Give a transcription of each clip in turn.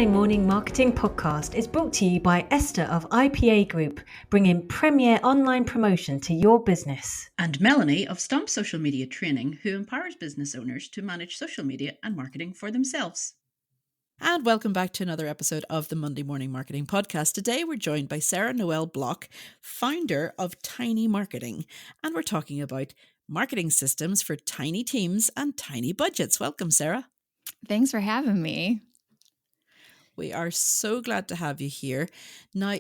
Morning Marketing Podcast is brought to you by Esther of IPA Group, bringing premier online promotion to your business. And Melanie of Stomp Social Media Training, who empowers business owners to manage social media and marketing for themselves. And welcome back to another episode of the Monday Morning Marketing Podcast. Today we're joined by Sarah Noel Block, founder of Tiny Marketing, and we're talking about marketing systems for tiny teams and tiny budgets. Welcome, Sarah. Thanks for having me. We are so glad to have you here. Now,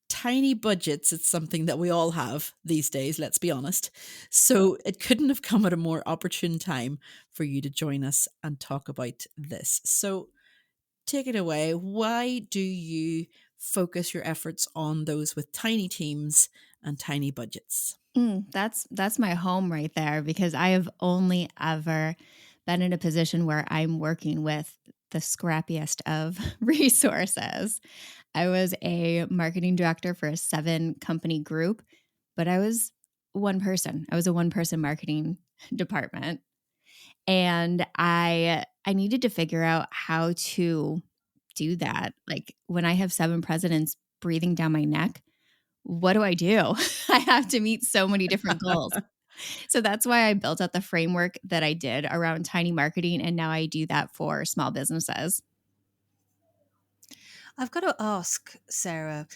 tiny budgets, it's something that we all have these days, let's be honest. So it couldn't have come at a more opportune time for you to join us and talk about this. So take it away. Why do you focus your efforts on those with tiny teams and tiny budgets? That's my home right there, because I have only ever been in a position where I'm working with the scrappiest of resources. I was a marketing director for a 7-company group, but I was one person. I was a one-person marketing department. And I needed to figure out how to do that. Like, when I have 7 presidents breathing down my neck, what do? I have to meet so many different goals. So that's why I built out the framework that I did around tiny marketing. And now I do that for small businesses. I've got to ask, Sarah,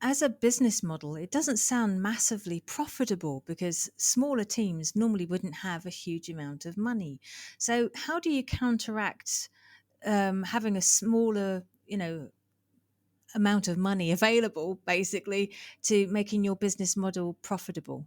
as a business model, it doesn't sound massively profitable because smaller teams normally wouldn't have a huge amount of money. So how do you counteract having a smaller, amount of money available, basically, to making your business model profitable?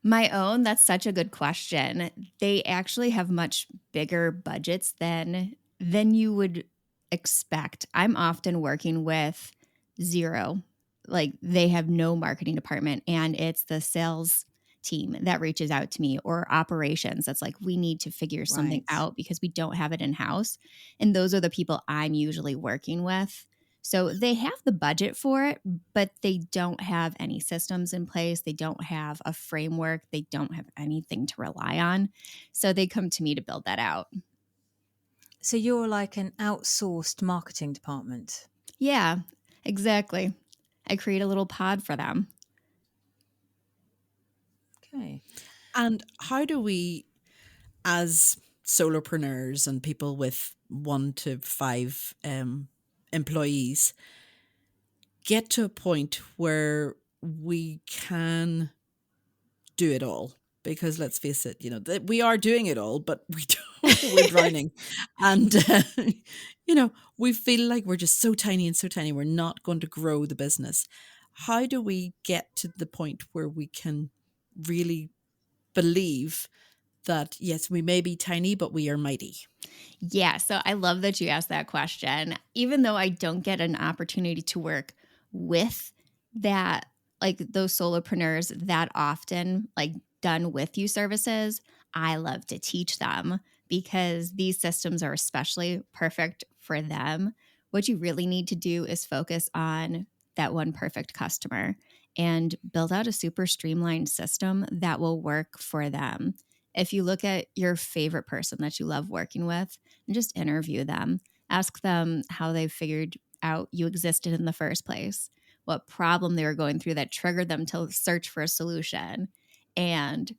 That's such a good question. They actually have much bigger budgets than you would expect. I'm often working with zero. Like, they have no marketing department, and it's the sales team that reaches out to me, or operations that's like, we need to figure something Right. out because we don't have it in house. And those are the people I'm usually working with. So they have the budget for it, but they don't have any systems in place. They don't have a framework. They don't have anything to rely on. So they come to me to build that out. So you're like an outsourced marketing department. Yeah, exactly. I create a little pod for them. Okay. And how do we, as solopreneurs and people with 1 to 5 employees, get to a point where we can do it all? Because let's face it, we are doing it all, but we don't, we're drowning. And, we feel like we're just so tiny and so tiny, we're not going to grow the business. How do we get to the point where we can really believe that, yes, we may be tiny, but we are mighty? Yeah, so I love that you asked that question. Even though I don't get an opportunity to work with that, like those solopreneurs that often, like done with you services, I love to teach them, because these systems are especially perfect for them. What you really need to do is focus on that one perfect customer and build out a super streamlined system that will work for them. If you look at your favorite person that you love working with and just interview them, ask them how they figured out you existed in the first place, what problem they were going through that triggered them to search for a solution, and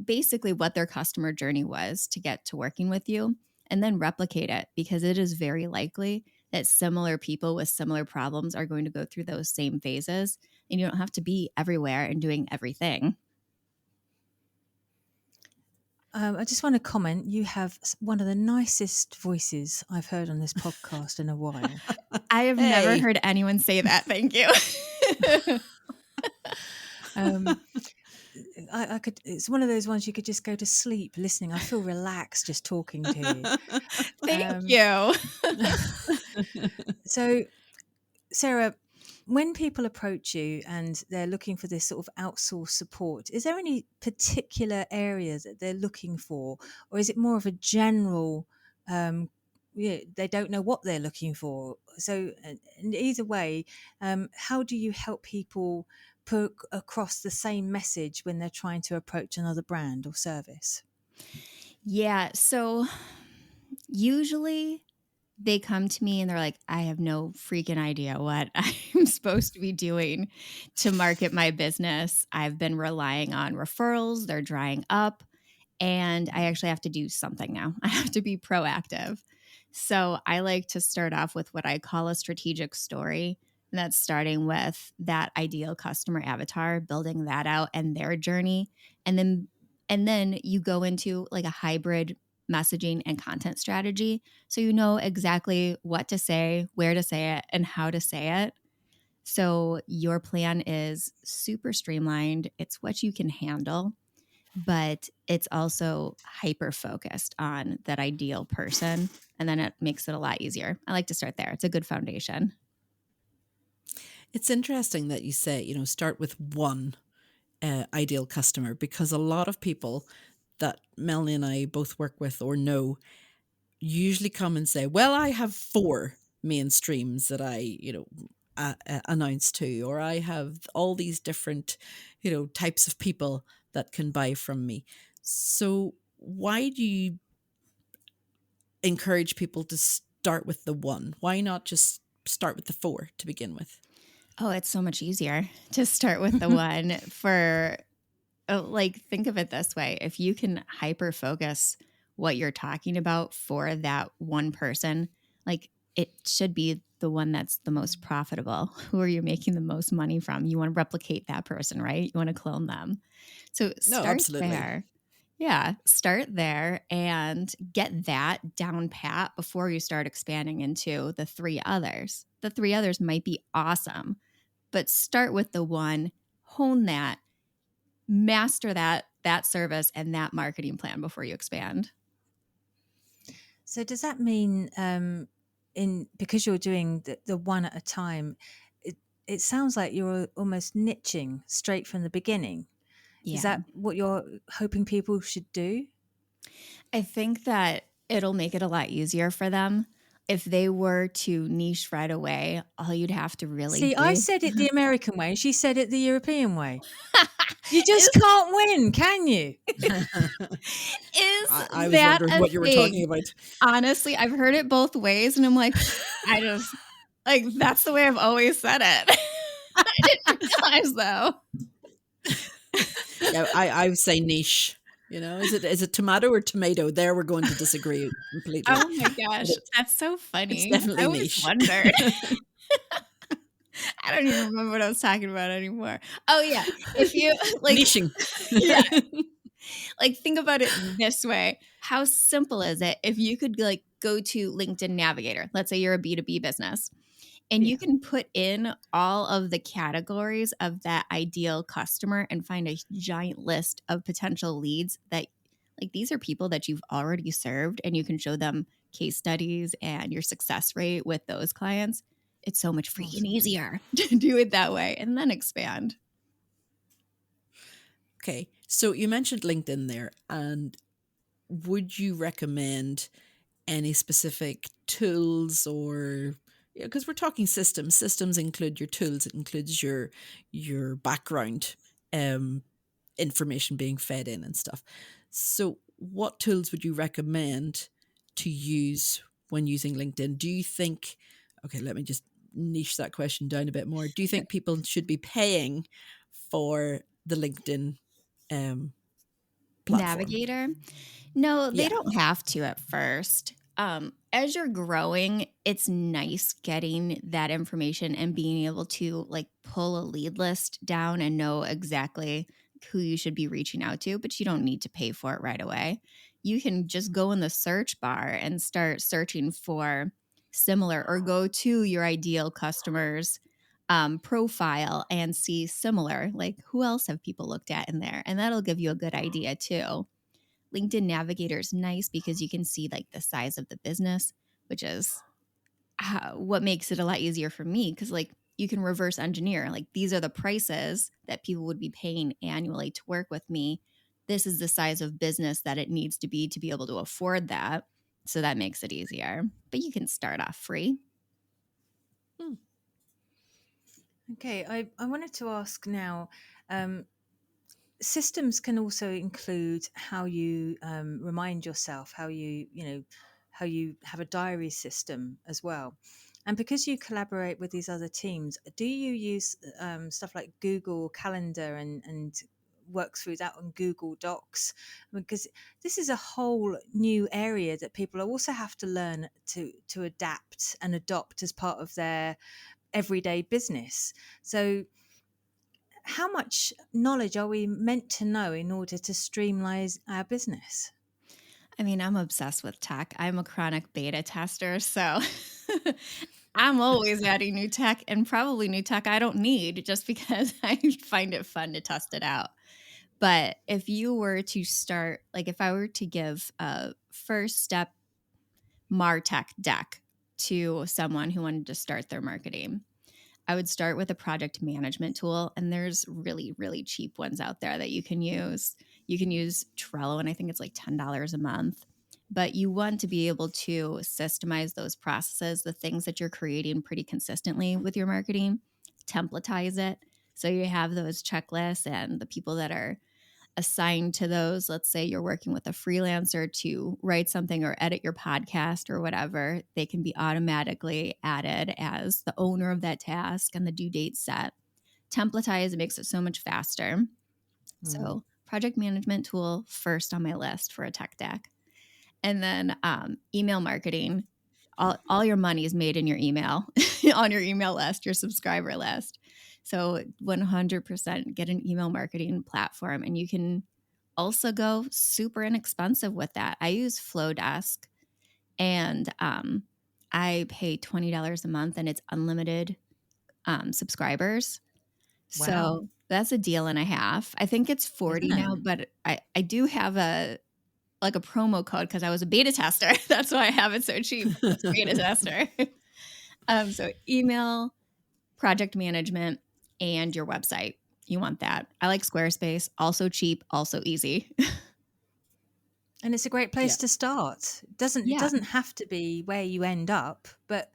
basically what their customer journey was to get to working with you, and then replicate it, because it is very likely that similar people with similar problems are going to go through those same phases, and you don't have to be everywhere and doing everything. I just want to comment, you have one of the nicest voices I've heard on this podcast in a while. I have never heard anyone say that. Thank you. I could. It's one of those ones you could just go to sleep listening. I feel relaxed just talking to you. Thank you. So, Sarah, when people approach you and they're looking for this sort of outsourced support, is there any particular areas that they're looking for, or is it more of a general? They don't know what they're looking for. So, in either way, how do you help people put across the same message when they're trying to approach another brand or service? Yeah. So usually they come to me and they're like, I have no freaking idea what I'm supposed to be doing to market my business. I've been relying on referrals, they're drying up, and I actually have to do something now. I have to be proactive. So I like to start off with what I call a strategic story. And that's starting with that ideal customer avatar, building that out and their journey. And then you go into like a hybrid messaging and content strategy. So you know exactly what to say, where to say it, and how to say it. So your plan is super streamlined. It's what you can handle, but it's also hyper focused on that ideal person. And then it makes it a lot easier. I like to start there. It's a good foundation. It's interesting that you say, start with one ideal customer, because a lot of people that Melanie and I both work with or know usually come and say, well, I have 4 mainstreams that I, announce to, or I have all these different, types of people that can buy from me. So why do you encourage people to start with the one? Why not just start with the 4 to begin with? Oh, it's so much easier to start with the one for, like, think of it this way. If you can hyper focus what you're talking about for that one person, like it should be the one that's the most profitable. Who are you making the most money from? You want to replicate that person, right? You want to clone them. So No, start absolutely. there. Yeah, start there and get that down pat before you start expanding into the 3 others. The 3 others might be awesome, but start with the one, hone that, master that service and that marketing plan before you expand. So does that mean in because you're doing the one at a time, it sounds like you're almost niching straight from the beginning. Is Yeah. that what you're hoping people should do? I think that it'll make it a lot easier for them. If they were to niche right away, all you'd have to really See, I do said it the American way and she said it the European way. You just is, can't win, can you? I is was that wondering a what you were thing? talking about. Honestly, I've heard it both ways and I'm like, I just like that's the way I've always said it. I didn't realize though. Yeah, I would say niche. Is it tomato or tomato? There we're going to disagree completely. Oh my But gosh, that's so it's funny. I definitely always niche. wondered. I don't even remember what I was talking about anymore. Oh yeah, if you like, Niching. yeah, like think about it this way. How simple is it if you could like go to LinkedIn Navigator? Let's say you're a B2B business and you Yeah. can put in all of the categories of that ideal customer and find a giant list of potential leads that like these are people that you've already served and you can show them case studies and your success rate with those clients. It's so much freaking Awesome. easier to do it that way and then expand. Okay, so you mentioned LinkedIn there, and would you recommend any specific tools, or because we're talking systems? Systems include your tools, it includes your background, um, information being fed in and stuff. So, what tools would you recommend to use when using LinkedIn? Do you think? Okay, let me just niche that question down a bit more. Do you think people should be paying for the LinkedIn um, platform? Navigator. No, they Yeah. don't have to at first. As you're growing, it's nice getting that information and being able to like pull a lead list down and know exactly who you should be reaching out to, but you don't need to pay for it right away. You can just go in the search bar and start searching for similar or go to your ideal customers profile and see similar, like who else have people looked at in there? And that'll give you a good idea too. LinkedIn Navigator is nice because you can see like the size of the business, which is what makes it a lot easier for me because like you can reverse engineer. Like these are the prices that people would be paying annually to work with me. This is the size of business that it needs to be able to afford that. So that makes it easier. But you can start off free. Hmm. Okay, I wanted to ask now. Systems can also include how you remind yourself, how you how you have a diary system as well. And because you collaborate with these other teams, do you use stuff like Google Calendar and work through that on Google Docs? Because this is a whole new area that people also have to learn to adapt and adopt as part of their everyday business. So how much knowledge are we meant to know in order to streamline our business? I mean, I'm obsessed with tech. I'm a chronic beta tester, so I'm always adding new tech, and probably new tech I don't need, just because I find it fun to test it out. But if you were to start, like if I were to give a first step MarTech deck to someone who wanted to start their marketing, I would start with a project management tool, and there's really, really cheap ones out there that you can use. You can use Trello, and I think it's like $10 a month. But you want to be able to systemize those processes, the things that you're creating pretty consistently with your marketing, templatize it. So you have those checklists, and the people that are assigned to those, let's say you're working with a freelancer to write something or edit your podcast or whatever, they can be automatically added as the owner of that task and the due date set. Templatize makes it so much faster. So project management tool first on my list for a tech deck. And then email marketing. All your money is made in your email, on your email list, your subscriber list. So 100% get an email marketing platform, and you can also go super inexpensive with that. I use Flowdesk, and I pay $20 a month, and it's unlimited subscribers. Wow. So that's a deal and a half. I think it's 40 Isn't it? now, but I do have a promo code because I was a beta tester. That's why I have it so cheap. It's beta tester. So email, project management, and your website. You want that. I like Squarespace. Also cheap, also easy. And it's a great place Yeah. to start. It doesn't Yeah. have to be where you end up, but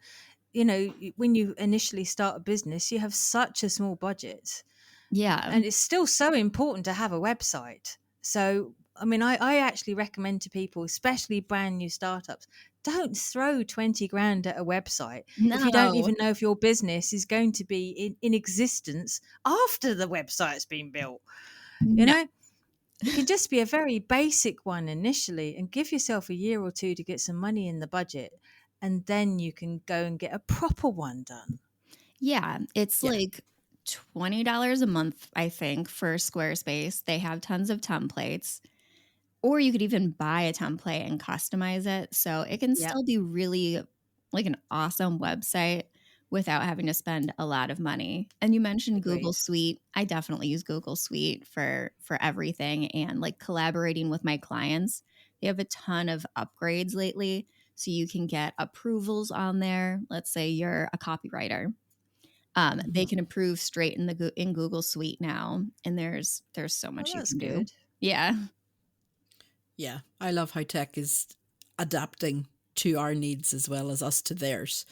you know, when you initially start a business, you have such a small budget, Yeah. and it's still so important to have a website. So I mean, I actually recommend to people, especially brand new startups, don't throw 20 grand at a website if you don't No. even know if your business is going to be in existence after the website's been built. You No. know, it can just be a very basic one initially, and give yourself a year or two to get some money in the budget, and then you can go and get a proper one done. Yeah. It's Yeah. like $20 a month, I think, for Squarespace. They have tons of templates. Or you could even buy a template and customize it. So it can Yeah. still be really like an awesome website without having to spend a lot of money. And you mentioned Google Agreed. Suite. I definitely use Google Suite for everything, and like collaborating with my clients. They have a ton of upgrades lately. So you can get approvals on there. Let's say you're a copywriter. They can approve straight in Google Suite now. And there's so Oh, much you that's can do. good. Yeah. Yeah, I love how tech is adapting to our needs as well as us to theirs,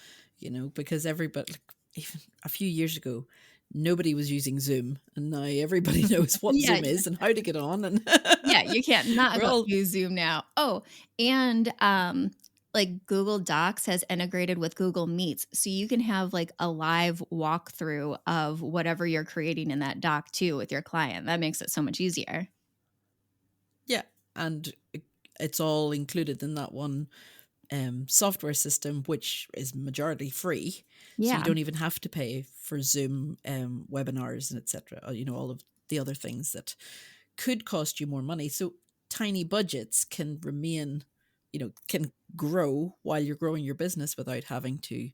because everybody, like, even a few years ago, nobody was using Zoom, and now everybody knows what Yeah. Zoom is and how to get on. And Yeah, you can't not we're go all, use Zoom now. Oh, and like Google Docs has integrated with Google Meets. So you can have like a live walkthrough of whatever you're creating in that doc too with your client. That makes it so much easier. yeah, and it's all included in that one software system, which is majority free. So Yeah. you don't even have to pay for Zoom webinars and etc. All of the other things that could cost you more money. So tiny budgets can remain, can grow while you're growing your business without having to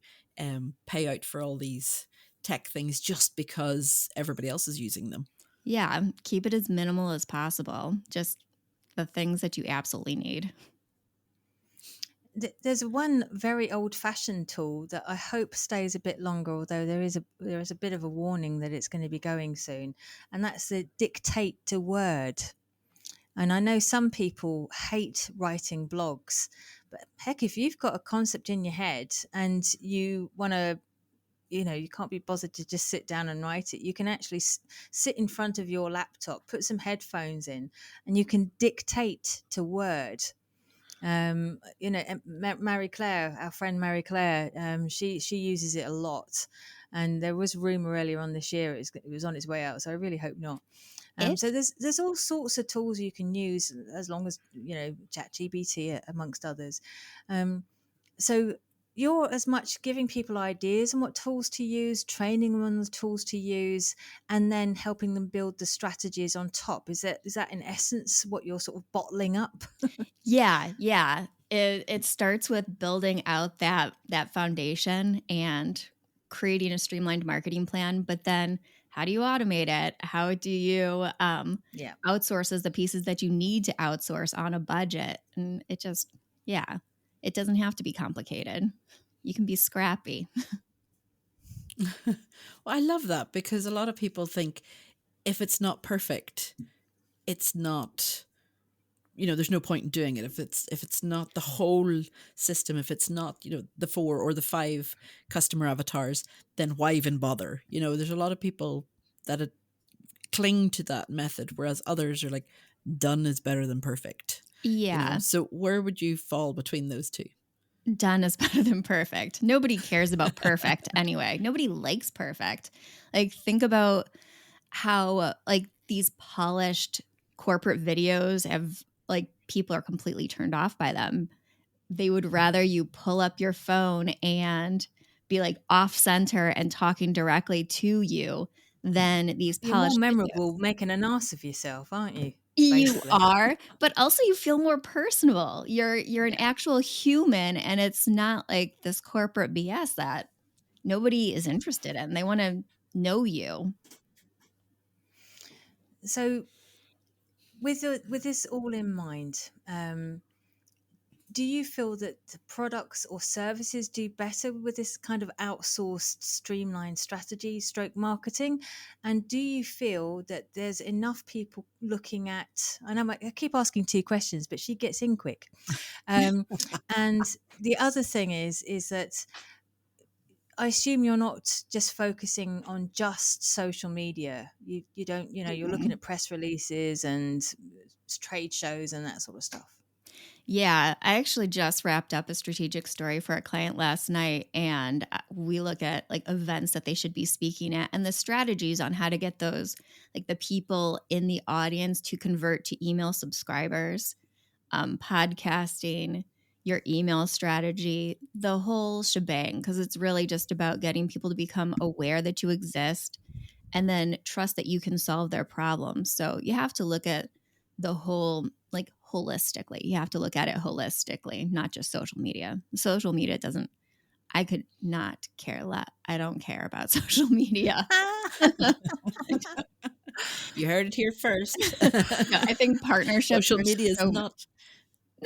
pay out for all these tech things just because everybody else is using them. Yeah. Keep it as minimal as possible. Just the things that you absolutely need. There's one very old-fashioned tool that I hope stays a bit longer, although there is a bit of a warning that it's going to be going soon, and that's the dictate to Word. And I know some people hate writing blogs, but heck, if you've got a concept in your head and you want to, you can't be bothered to just sit down and write it, you can actually sit in front of your laptop, put some headphones in, and you can dictate to Word. Marie Claire, our friend Marie Claire, she uses it a lot, and there was rumor earlier on this year it was on its way out, so I really hope not. So It there's all sorts of tools you can use, as long as ChatGPT amongst others. So you're as much giving people ideas on what tools to use, training them on the tools to use, and then helping them build the strategies on top. Is that in essence what you're sort of bottling up? Yeah. It starts with building out that foundation and creating a streamlined marketing plan, but then how do you automate it? How do you Yeah. outsource as the pieces that you need to outsource on a budget? And it doesn't have to be complicated. You can be scrappy. Well, I love that because a lot of people think if it's not perfect, it's not, there's no point in doing it. If it's not the whole system, if it's not, the 4 or the 5 customer avatars, then why even bother? There's a lot of people that cling to that method, whereas others are like, done is better than perfect. Yeah. So where would you fall between those two? Done is better than perfect. Nobody cares about perfect anyway. Nobody likes perfect. Like, think about how like these polished corporate videos have like people are completely turned off by them. They would rather you pull up your phone and be like off center and talking directly to you than these You're more polished memorable videos. making an ass of yourself, aren't you? You Basically. are, but also you feel more personable. You're an Yeah. actual human, and it's not like this corporate BS that nobody is interested in. They want to know you. So with this all in mind, do you feel that the products or services do better with this kind of outsourced streamlined strategy stroke marketing? And do you feel that there's enough people looking at, I keep asking 2 questions, but she gets in quick. And the other thing is that I assume you're not just focusing on just social media. You don't, you're looking at press releases and trade shows and that sort of stuff. Yeah, I actually just wrapped up a strategic story for a client last night, and we look at like events that they should be speaking at and the strategies on how to get those, like the people in the audience to convert to email subscribers, podcasting, your email strategy, the whole shebang, because it's really just about getting people to become aware that you exist and then trust that you can solve their problems. So you have to look at the whole, like holistically. You have to look at it holistically, not just social media. Social media doesn't, I could not care less. I don't care about social media. You heard it here first. No, I think partnerships Social are media is so not.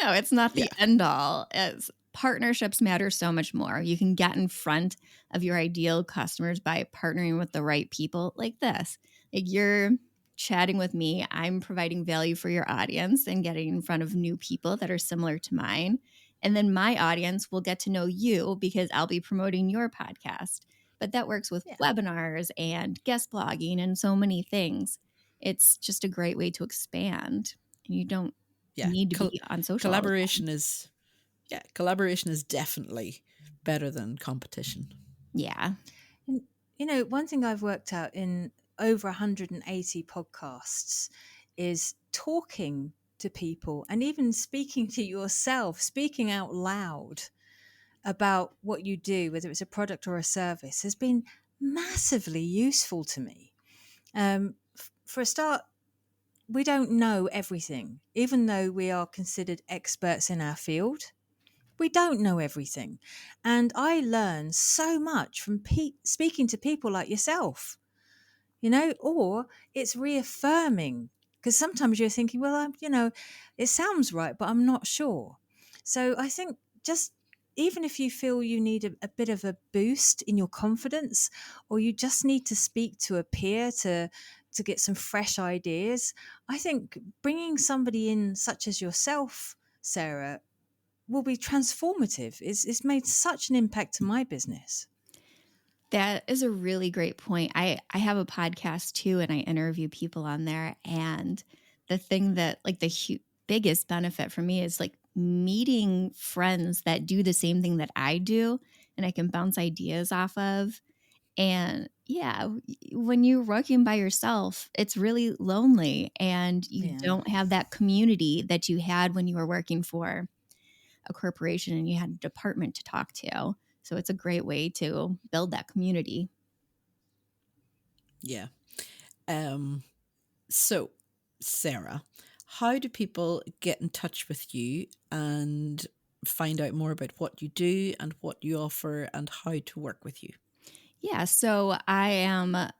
No, it's not Yeah. the end all. As partnerships matter so much more. You can get in front of your ideal customers by partnering with the right people like this. Like you're chatting with me, I'm providing value for your audience and getting in front of new people that are similar to mine. And then my audience will get to know you because I'll be promoting your podcast. But that works with Yeah. webinars and guest blogging and so many things. It's just a great way to expand. And you don't Yeah. need to be on social all the time. Collaboration is definitely better than competition. Yeah. And, one thing I've worked out in over 180 podcasts is talking to people and even speaking to yourself, speaking out loud about what you do, whether it's a product or a service, has been massively useful to me. For a start, we don't know everything, even though we are considered experts in our field. We don't know everything. And I learn so much from speaking to people like yourself, or it's reaffirming because sometimes you're thinking, well, it sounds right, but I'm not sure. So I think just even if you feel you need a bit of a boost in your confidence, or you just need to speak to a peer to get some fresh ideas, I think bringing somebody in such as yourself, Sarah, will be transformative. It's made such an impact to my business. That is a really great point. I have a podcast too, and I interview people on there. And the thing that, like, the biggest benefit for me is like meeting friends that do the same thing that I do and I can bounce ideas off of. And yeah, when you're working by yourself, it's really lonely and you Yeah. don't have that community that you had when you were working for a corporation and you had a department to talk to. So it's a great way to build that community. Yeah. So, Sarah, how do people get in touch with you and find out more about what you do and what you offer and how to work with you? Yeah, so I'm on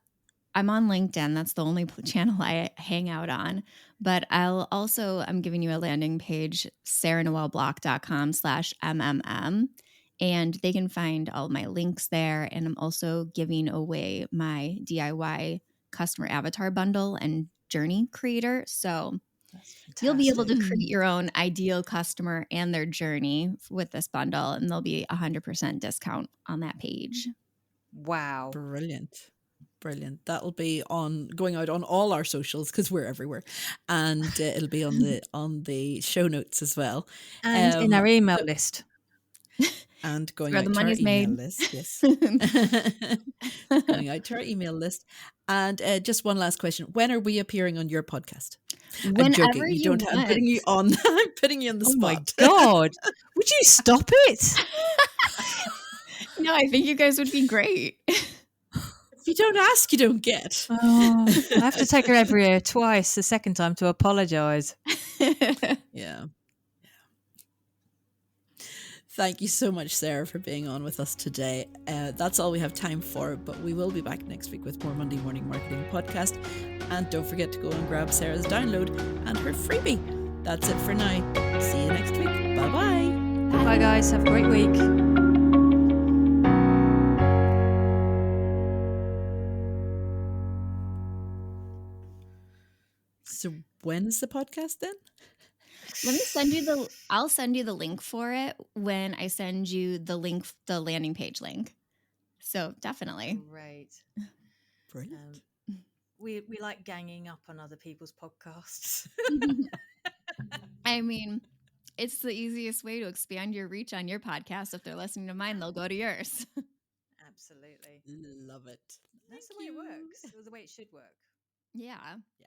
LinkedIn. That's the only channel I hang out on. But I'm giving you a landing page, sarahnoelblock.com/MMM. And they can find all my links there. And I'm also giving away my DIY customer avatar bundle and journey creator. So That's you'll be able to fantastic. create your own ideal customer and their journey with this bundle. And there'll be 100% discount on that page. Wow. Brilliant. Brilliant. That'll be going out on all our socials because we're everywhere, and it'll be on the show notes as well, And in our email so- list. and going Where out the to our money's email made. list. Yes, going out to our email list. And just one last question: when are we appearing on your podcast? I'm Whenever joking. You you don't. I'm want. putting you on. I'm putting you on the Oh my spot. God. Would you stop it? No, I think you guys would be great. If you don't ask, you don't get. Oh, I have to take her over here twice, the second time to apologise. Yeah. Thank you so much, Sarah, for being on with us today. That's all we have time for, but we will be back next week with more Monday Morning Marketing Podcast. And don't forget to go and grab Sarah's download and her freebie. That's it for now. See you next week. Bye-bye. Bye, guys. Have a great week. So when is the podcast then? Let me I'll send you the link for it when I send you the landing page link. So definitely. Great. Brilliant. We like ganging up on other people's podcasts. I mean, it's the easiest way to expand your reach on your podcast. If they're listening to mine, they'll go to yours. Absolutely. Love it. That's the Thank way it you. works, or the way it should work. Yeah. Yeah.